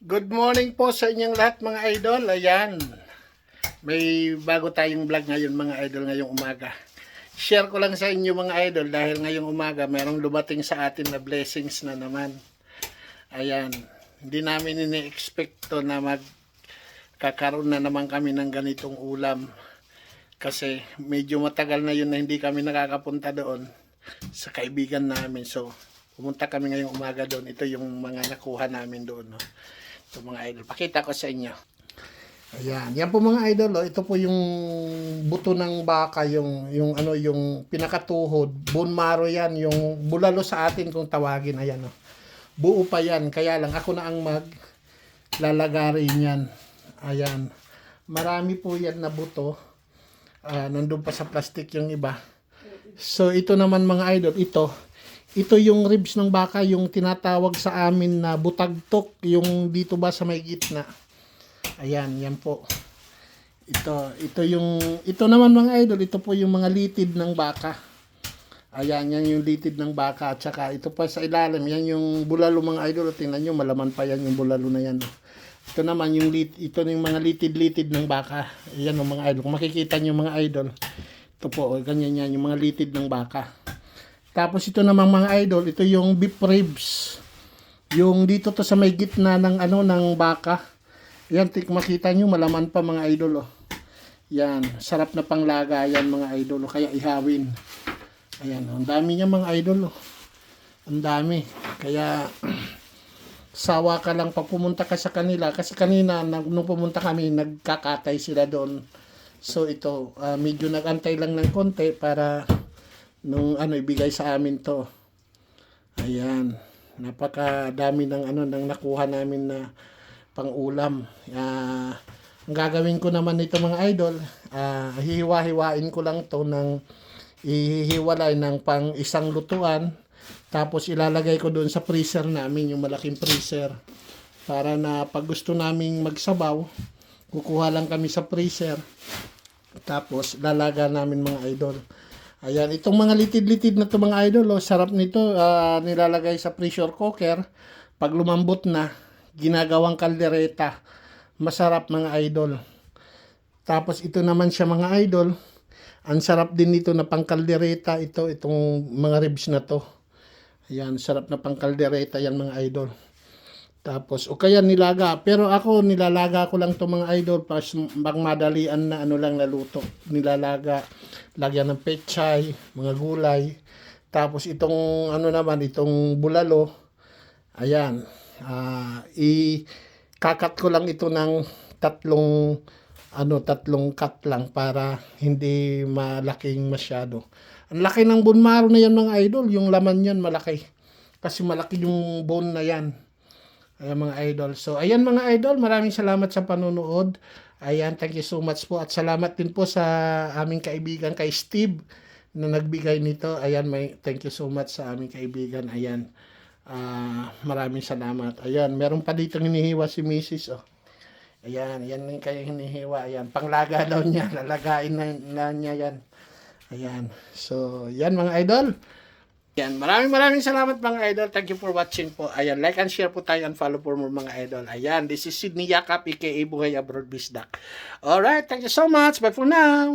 Good morning po sa inyong lahat mga idol. Ayan, may bago tayong vlog ngayon mga idol ngayong umaga. Share ko lang sa inyo mga idol dahil ngayong umaga merong lumating sa atin na blessings na naman. Ayan, hindi namin ini-expect to na magkakaroon na naman kami ng ganitong ulam. Kasi medyo matagal na yun na hindi kami nakakapunta doon sa kaibigan namin. So, pumunta kami ngayong umaga doon. Ito yung mga nakuha namin doon. No? Ito mga idol. Pakita ko sa inyo. Ayan. Yan po mga idol. Oh. Ito po yung buto ng baka. Yung pinakatuhod. Bone marrow yan. Yung bulalo sa atin kung tawagin. Ayan. Oh. Buo pa yan. Kaya lang ako na ang maglalagari niyan. Ayan. Marami po yan na buto. Nandun pa sa plastic yung iba. So ito naman mga idol. Ito yung ribs ng baka, yung tinatawag sa amin na butagtok, yung dito ba sa may gitna. Ayan, yan po. Ito naman mga idol, ito po yung mga litid ng baka. Ayan, yan yung litid ng baka. At saka ito pa sa ilalim, yan yung bulalo mga idol. Tingnan nyo, malaman pa yan yung bulalo na yan. Ito naman, ito yung mga litid-litid ng baka. Ayan yung mga idol. Kung makikita nyo mga idol, ito po, ganyan yan, yung mga litid ng baka. Tapos ito namang mga idol, ito yung beef ribs. Yung dito to sa may gitna ng ng baka. Yan, makita nyo, malaman pa mga idol. Oh. Yan, sarap na panglaga yan mga idol. Oh. Kaya ihawin. Ayan, ang dami niya mga idol. Oh. Ang dami. Kaya sawa ka lang pag pumunta ka sa kanila. Kasi kanina, nung pumunta kami, nagkakatay sila doon. So ito, medyo nagantay lang ng konti para nung ibigay sa amin to. Ayan, napakadami ng ng nakuha namin na pang-ulam. Ang gagawin ko naman nito mga idol, hihiwa-hiwain ko lang to ng ihihiwalay ng pang isang lutuan. Tapos ilalagay ko doon sa freezer namin, yung malaking freezer. Para na pag gusto naming magsabaw, kukuha lang kami sa freezer. Tapos lalaga namin mga idol. Ayan, itong mga litid-litid na to mga idol, oh, sarap nito, nilalagay sa pressure cooker. Pag lumambot na, ginagawang kaldereta. Masarap mga idol. Tapos ito naman siya mga idol. Ang sarap din nito na pangkaldereta itong mga ribs na to. Ayan, sarap na pangkaldereta yan mga idol. Tapos, o kaya nilaga. Pero ako, nilalaga ko lang to mga idol. Pang madalian na lang naluto. Nilalaga. Lagyan ng pechay, mga gulay. Tapos itong, itong bulalo. Ayan. Ikakat ko lang ito ng tatlong cut lang para hindi malaking masyado. Ang laki ng bone marrow na yan mga idol. Yung laman yan malaki. Kasi malaki yung bone na yan. Ayan mga idol. So, ayan mga idol, maraming salamat sa panonood. Ayan, thank you so much po. At salamat din po sa aming kaibigan kay Steve na nagbigay nito. Ayan, thank you so much sa aming kaibigan. Ayan, maraming salamat. Ayan, meron pa dito hinihiwa si Mrs. Oh. Ayan, yan yung kayo hinihiwa. Ayan, panglaga daw niya. Lalagain na niya yan. Ayan. So, yan mga idol. Yan, maraming salamat mga idol. Thank you for watching po. Ayan, like and share po tayo and follow for more mga idol. Ayan, this is Sydney Yakap, aka Buhay Abroad Bisdak. Alright, thank you so much. Bye for now.